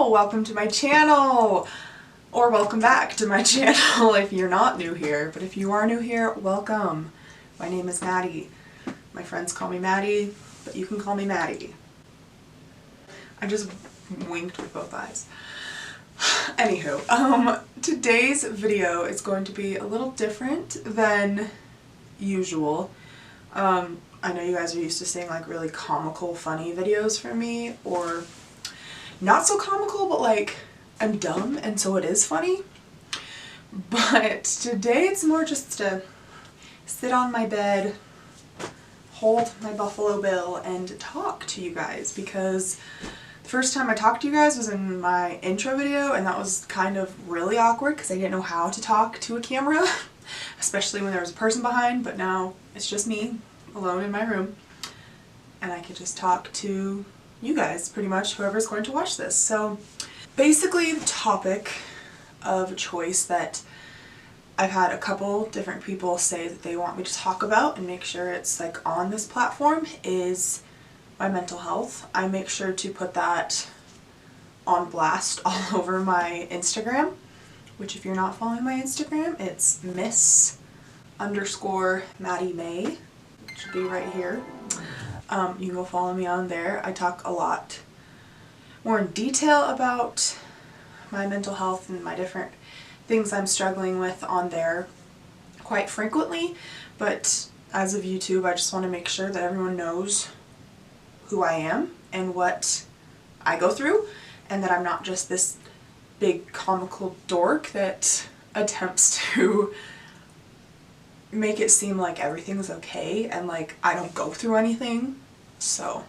Hello, welcome to my channel, or welcome back to my channel if you're not new here, but if you are new here, welcome. My name is Maddie. My friends call me Maddie, but you can call me Maddie. I just winked with both eyes. Anywho, today's video is going to be a little different than usual. I know you guys are used to seeing like really comical, funny videos from me, or not so comical, but like I'm dumb and so it is funny. But today it's more just to sit on my bed, hold my Buffalo Bill, and talk to you guys, because the first time I talked to you guys was in my intro video, and that was kind of really awkward because I didn't know how to talk to a camera, especially when there was a person behind, but now it's just me alone in my room, and I could just talk to you guys, pretty much whoever's going to watch this. So basically the topic of choice that I've had a couple different people say that they want me to talk about and make sure it's like on this platform is my mental health. I make sure to put that on blast all over my Instagram, which if you're not following my Instagram, it's Miss_Madi May. It should be right here. You can go follow me on there. I talk a lot more in detail about my mental health and my different things I'm struggling with on there quite frequently, but as of YouTube, I just want to make sure that everyone knows who I am and what I go through, and that I'm not just this big comical dork that attempts to make it seem like everything's okay and like I don't go through anything. So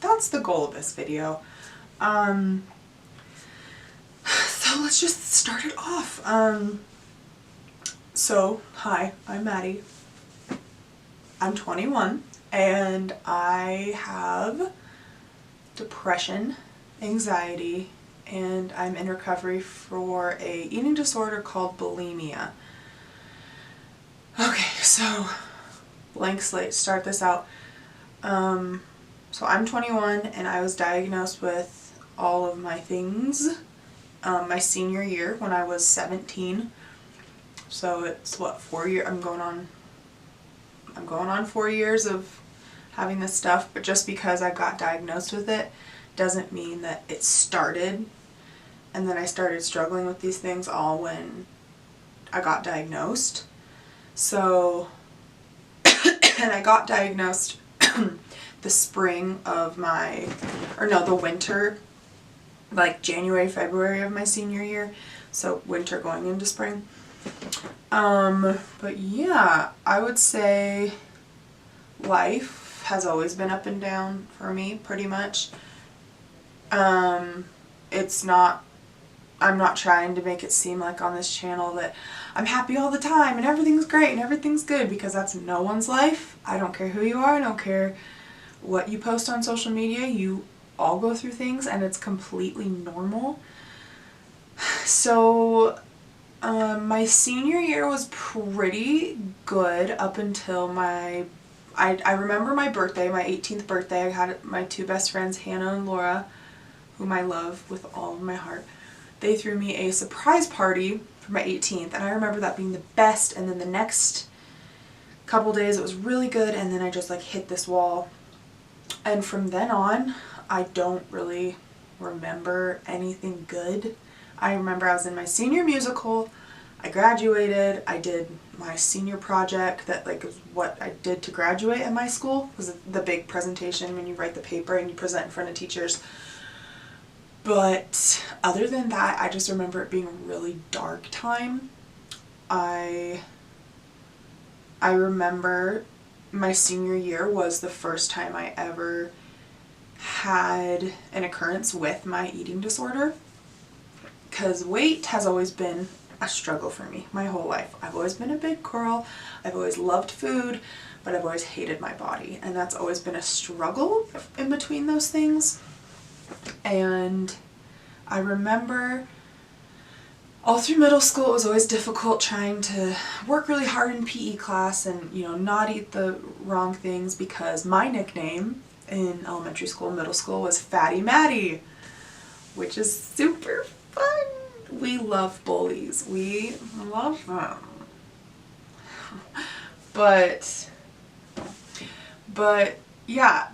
that's the goal of this video. So let's just start it off. So hi, I'm Maddie. I'm 21 and I have depression, anxiety, and I'm in recovery for a eating disorder called bulimia. Okay, so blank slate, start this out. So I'm 21 and I was diagnosed with all of my things my senior year when I was 17. So it's what, 4 years? I'm going on 4 years of having this stuff, but just because I got diagnosed with it doesn't mean that it started, and then I started struggling with these things all when I got diagnosed. So, and I got diagnosed the spring of the winter, like January, February of my senior year. So winter going into spring. But yeah, I would say life has always been up and down for me, pretty much. I'm not trying to make it seem like on this channel that I'm happy all the time and everything's great and everything's good, because that's no one's life. I don't care who you are, I don't care what you post on social media, you all go through things and it's completely normal. So my senior year was pretty good up until I remember my birthday, my 18th birthday. I had my two best friends, Hannah and Laura, whom I love with all of my heart. They threw me a surprise party for my 18th, and I remember that being the best, and then the next couple days it was really good, and then I just like hit this wall. And from then on, I don't really remember anything good. I remember I was in my senior musical, I graduated, I did my senior project that like is what I did to graduate at my school. It was the big presentation when you write the paper and you present in front of teachers. But other than that, I just remember it being a really dark time. I remember my senior year was the first time I ever had an occurrence with my eating disorder, because weight has always been a struggle for me my whole life. I've always been a big girl, I've always loved food, but I've always hated my body, and that's always been a struggle in between those things. And I remember all through middle school it was always difficult trying to work really hard in PE class and, you know, not eat the wrong things, because my nickname in elementary school and middle school was Fatty Maddie. which is super fun. We love bullies. We love them. But yeah,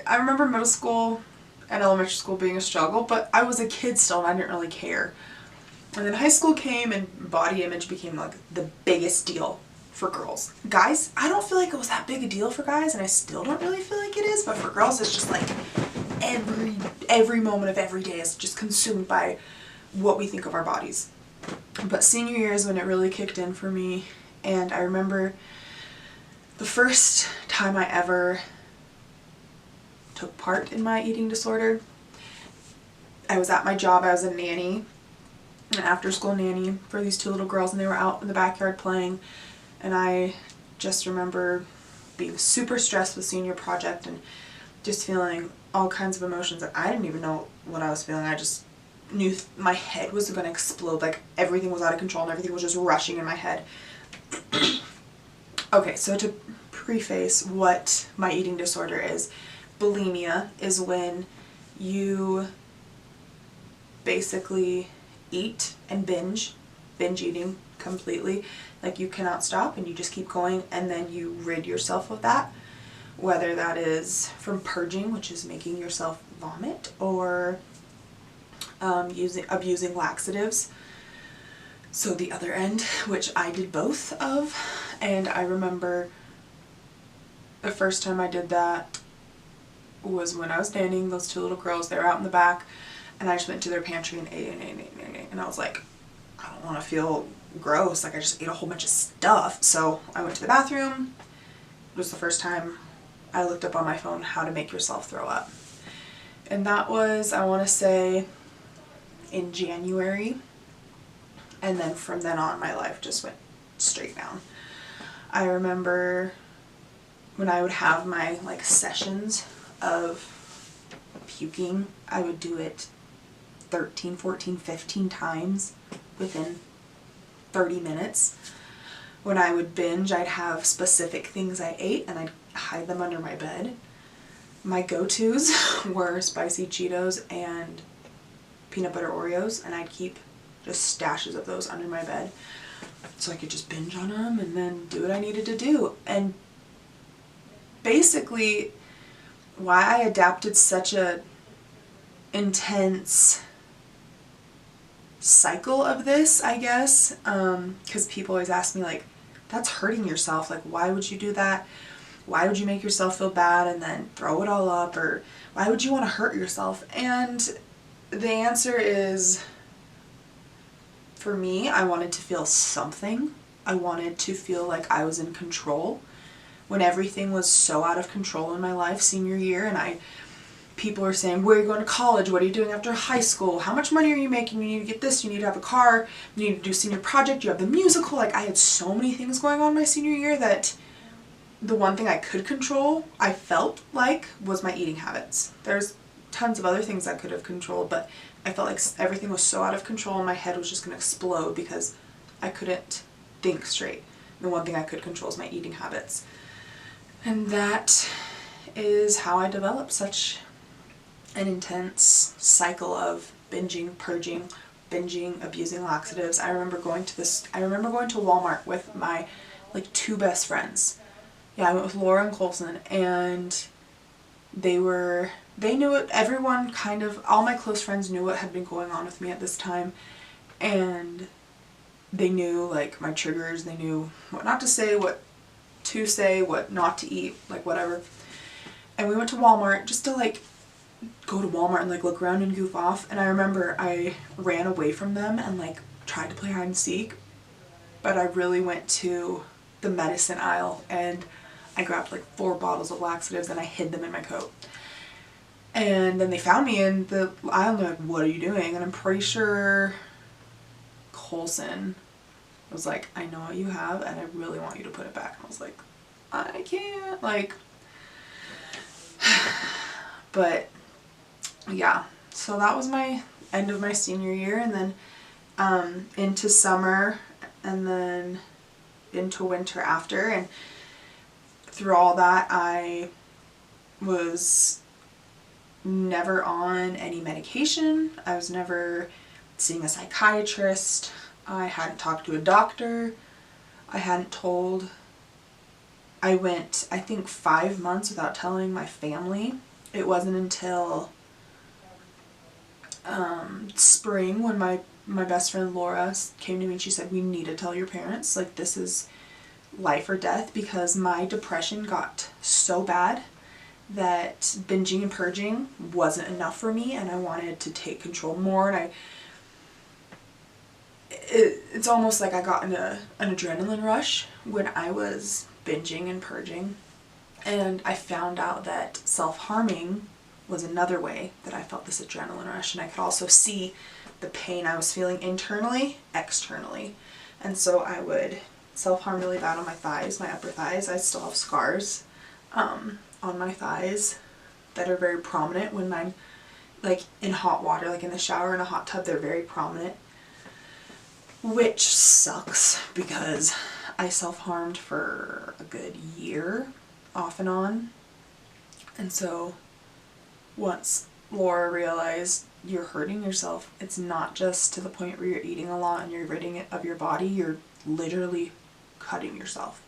I remember middle school and elementary school being a struggle, but I was a kid still and I didn't really care. And then high school came and body image became like the biggest deal for girls. Guys, I don't feel like it was that big a deal for guys, and I still don't really feel like it is, but for girls it's just like every moment of every day is just consumed by what we think of our bodies. But senior year is when it really kicked in for me, and I remember the first time I ever took part in my eating disorder. I was at my job. I was a nanny, an after school nanny for these two little girls, and they were out in the backyard playing, and I just remember being super stressed with senior project and just feeling all kinds of emotions that I didn't even know what I was feeling. I just knew my head was going to explode, like everything was out of control and everything was just rushing in my head. Okay, so to preface what my eating disorder is, bulimia is when you basically eat and binge eating completely, like you cannot stop and you just keep going, and then you rid yourself of that, whether that is from purging, which is making yourself vomit, or abusing laxatives. So the other end, which I did both of, and I remember the first time I did that was when I was nannying those two little girls. They were out in the back, and I just went to their pantry and ate, and I was like, I don't want to feel gross, like I just ate a whole bunch of stuff. So I went to the bathroom. It was the first time I looked up on my phone how to make yourself throw up, and that was, I want to say, in January, and then from then on my life just went straight down. I remember when I would have my like sessions of puking, I would do it 13, 14, 15 times within 30 minutes. When I would binge, I'd have specific things I ate and I'd hide them under my bed. My go-tos were spicy Cheetos and peanut butter Oreos, and I'd keep just stashes of those under my bed so I could just binge on them and then do what I needed to do. And basically why I adapted such a intense cycle of this, I guess, because people always ask me like, that's hurting yourself, like why would you do that? Why would you make yourself feel bad and then throw it all up, or why would you want to hurt yourself? And the answer is, for me, I wanted to feel something. I wanted to feel like I was in control when everything was so out of control in my life senior year, and people were saying, where are you going to college? What are you doing after high school? How much money are you making? You need to get this, you need to have a car, you need to do senior project, you have the musical. Like I had so many things going on my senior year that the one thing I could control, I felt like, was my eating habits. There's tons of other things I could have controlled, but I felt like everything was so out of control and my head was just going to explode because I couldn't think straight. The one thing I could control is my eating habits. And that is how I developed such an intense cycle of binging, purging, abusing laxatives. I remember going to Walmart with my like two best friends. Yeah, I went with Laura and Colson, and they knew it. Everyone kind of, all my close friends knew what had been going on with me at this time, and they knew like my triggers, they knew what not to say, what not to eat, like whatever. And we went to Walmart just to like go to Walmart and like look around and goof off. And I remember I ran away from them and like tried to play hide and seek, but I really went to the medicine aisle and I grabbed like 4 bottles of laxatives and I hid them in my coat. And then they found me in the aisle and they're like, what are you doing? And I'm pretty sure Colson was like, I know what you have and I really want you to put it back. And I was like, I can't, like, but yeah, so that was my end of my senior year, and then into summer and then into winter after, and through all that I was never on any medication. I was never seeing a psychiatrist. I hadn't talked to a doctor. I hadn't told. I went, I think, 5 months without telling my family. It wasn't until spring when my best friend Laura came to me and she said, we need to tell your parents, like, this is life or death, because my depression got so bad that binging and purging wasn't enough for me, and I wanted to take control more, and it's almost like I got an adrenaline rush when I was binging and purging, and I found out that self-harming was another way that I felt this adrenaline rush, and I could also see the pain I was feeling internally, externally. And so I would self-harm really bad on my thighs, my upper thighs. I still have scars on my thighs that are very prominent when I'm like in hot water, like in the shower in a hot tub, they're very prominent, which sucks because I self-harmed for a good year off and on. And so once Laura realized you're hurting yourself, it's not just to the point where you're eating a lot and you're ridding it of your body, you're literally cutting yourself.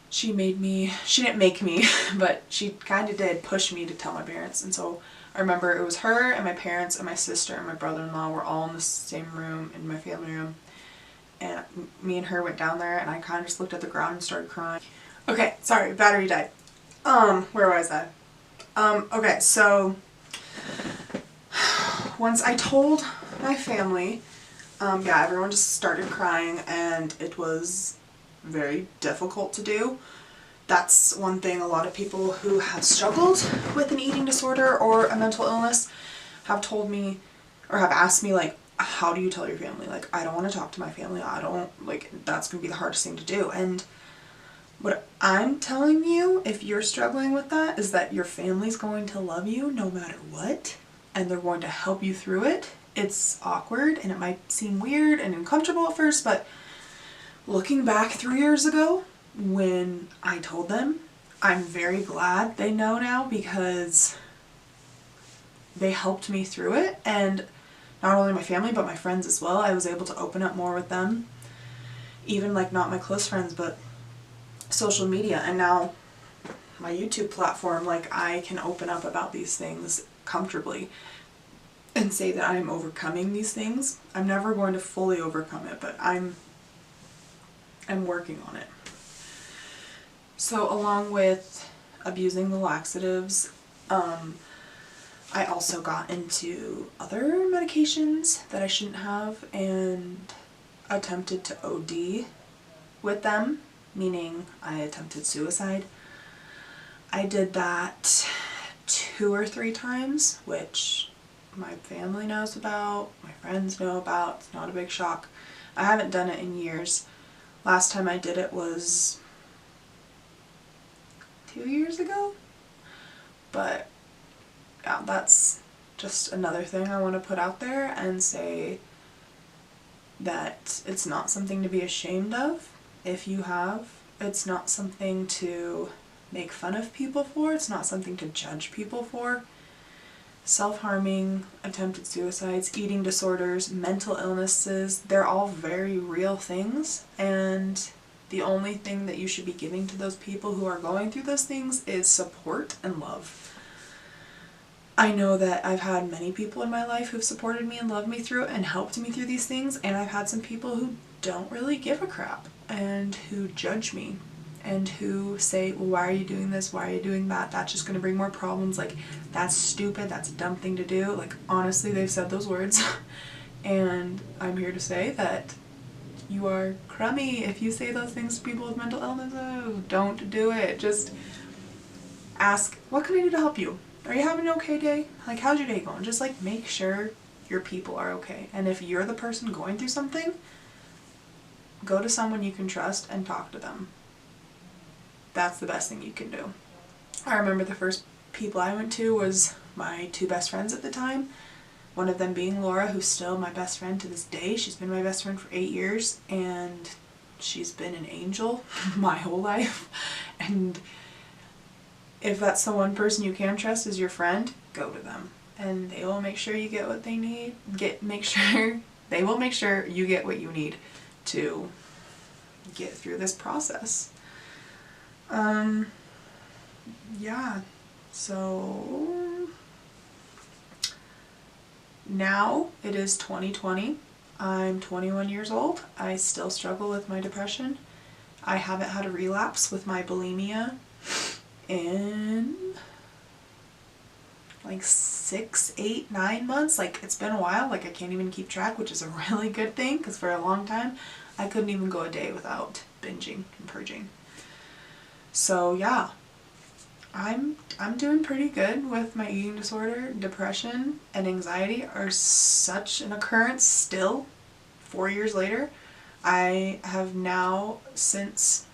She didn't make me, but she kind of did push me to tell my parents. And so I remember it was her and my parents and my sister and my brother-in-law were all in the same room, in my family room. And me and her went down there and I kind of just looked at the ground and started crying. Okay, sorry, battery died. Where was I? Okay, so once I told my family, yeah, everyone just started crying and it was very difficult to do. That's one thing a lot of people who have struggled with an eating disorder or a mental illness have told me or have asked me, like, how do you tell your family? Like, I don't want to talk to my family. I don't, like, that's going to be the hardest thing to do. And what I'm telling you, if you're struggling with that, is that your family's going to love you no matter what, and they're going to help you through it. It's awkward and it might seem weird and uncomfortable at first, but looking back 3 years ago when I told them, I'm very glad they know now because they helped me through it. And not only my family, but my friends as well. I was able to open up more with them. Even like not my close friends, but social media. And now my YouTube platform, like I can open up about these things comfortably and say that I'm overcoming these things. I'm never going to fully overcome it, but I'm working on it. So along with abusing the laxatives, I also got into other medications that I shouldn't have and attempted to OD with them, meaning I attempted suicide. I did that 2 or 3 times, which my family knows about, my friends know about. It's not a big shock. I haven't done it in years. Last time I did it was 2 years ago, but yeah, that's just another thing I want to put out there and say that it's not something to be ashamed of if you have. It's not something to make fun of people for. It's not something to judge people for. Self-harming, attempted suicides, eating disorders, mental illnesses, they're all very real things, and the only thing that you should be giving to those people who are going through those things is support and love. I know that I've had many people in my life who've supported me and loved me through it and helped me through these things, and I've had some people who don't really give a crap and who judge me and who say, well, why are you doing this? Why are you doing that? That's just going to bring more problems. Like, that's stupid. That's a dumb thing to do. Like, honestly, they've said those words. And I'm here to say that you are crummy if you say those things to people with mental illness. Oh, don't do it. Just ask, what can I do to help you? Are you having an okay day? Like, how's your day going? Just like make sure your people are okay. And if you're the person going through something, go to someone you can trust and talk to them. That's the best thing you can do. I remember the first people I went to was my 2 best friends at the time. One of them being Laura, who's still my best friend to this day. She's been my best friend for 8 years, and she's been an angel my whole life. And if that's the one person you can trust as your friend, go to them, and they will make sure you get what they need. They will make sure you get what you need to get through this process. Yeah, so now it is 2020. I'm 21 years old. I still struggle with my depression. I haven't had a relapse with my bulimia in like 6, 8, 9 months. Like, it's been a while. Like, I can't even keep track, which is a really good thing, because for a long time I couldn't even go a day without binging and purging. So yeah, I'm doing pretty good with my eating disorder. Depression and anxiety are such an occurrence still, 4 years later. I have now, since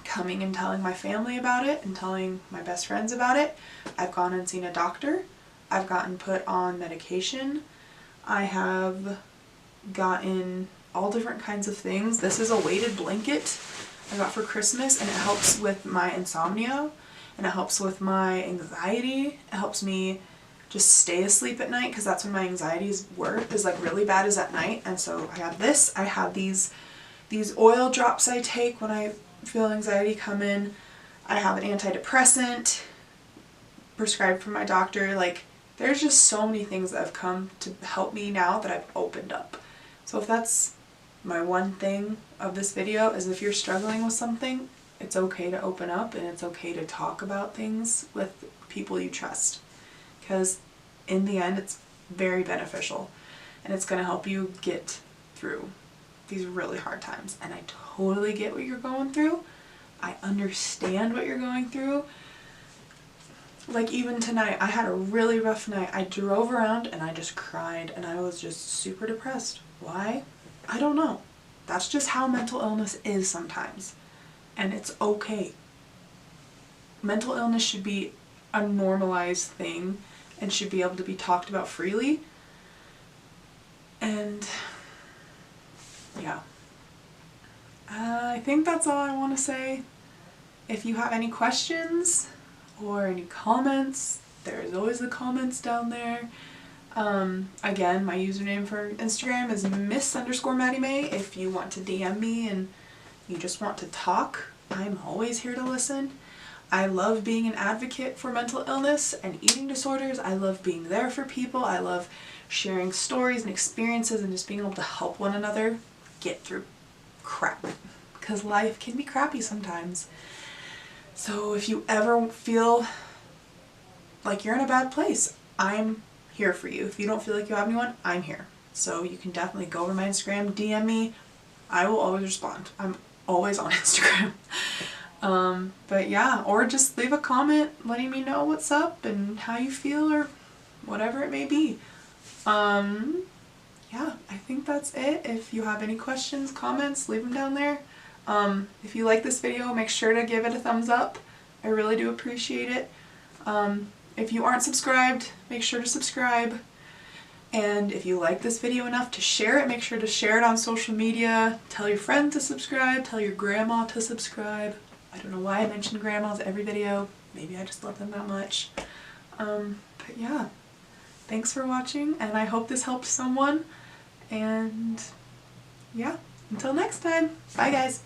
coming and telling my family about it and telling my best friends about it, I've gone and seen a doctor. I've gotten put on medication. I have gotten all different kinds of things. This is a weighted blanket I got for Christmas, and it helps with my insomnia, and it helps with my anxiety. It helps me just stay asleep at night, because that's when my anxiety is like really bad, is at night. And so I have this. I have these oil drops I take when I feel anxiety come in. I have an antidepressant prescribed from my doctor. Like, there's just so many things that have come to help me now that I've opened up. So if that's my one thing of this video, is if you're struggling with something, it's okay to open up, and it's okay to talk about things with people you trust, because in the end it's very beneficial, and it's going to help you get through these really hard times. And I totally get what you're going through. I understand what you're going through. Like, even tonight, I had a really rough night. I drove around and I just cried, and I was just super depressed. Why? I don't know. That's just how mental illness is sometimes. And it's okay. Mental illness should be a normalized thing and should be able to be talked about freely. And yeah. I think that's all I want to say. If you have any questions or any comments, there's always the comments down there. Again, my username for Instagram is Miss_Madi May. If you want to DM me and you just want to talk, I'm always here to listen. I love being an advocate for mental illness and eating disorders. I love being there for people. I love sharing stories and experiences and just being able to help one another get through crap, because life can be crappy sometimes. So if you ever feel like you're in a bad place, I'm here for you. If you don't feel like you have anyone, I'm here. So you can definitely go over my Instagram, DM me. I will always respond. I'm always on Instagram. But yeah, or just leave a comment letting me know what's up and how you feel, or whatever it may be. Yeah, I think that's it. If you have any questions, comments, leave them down there. If you like this video, make sure to give it a thumbs up. I really do appreciate it. If you aren't subscribed, make sure to subscribe. And if you like this video enough to share it, make sure to share it on social media. Tell your friend to subscribe. Tell your grandma to subscribe. I don't know why I mention grandmas every video. Maybe I just love them that much. But yeah, thanks for watching, and I hope this helped someone. And yeah, until next time, bye guys.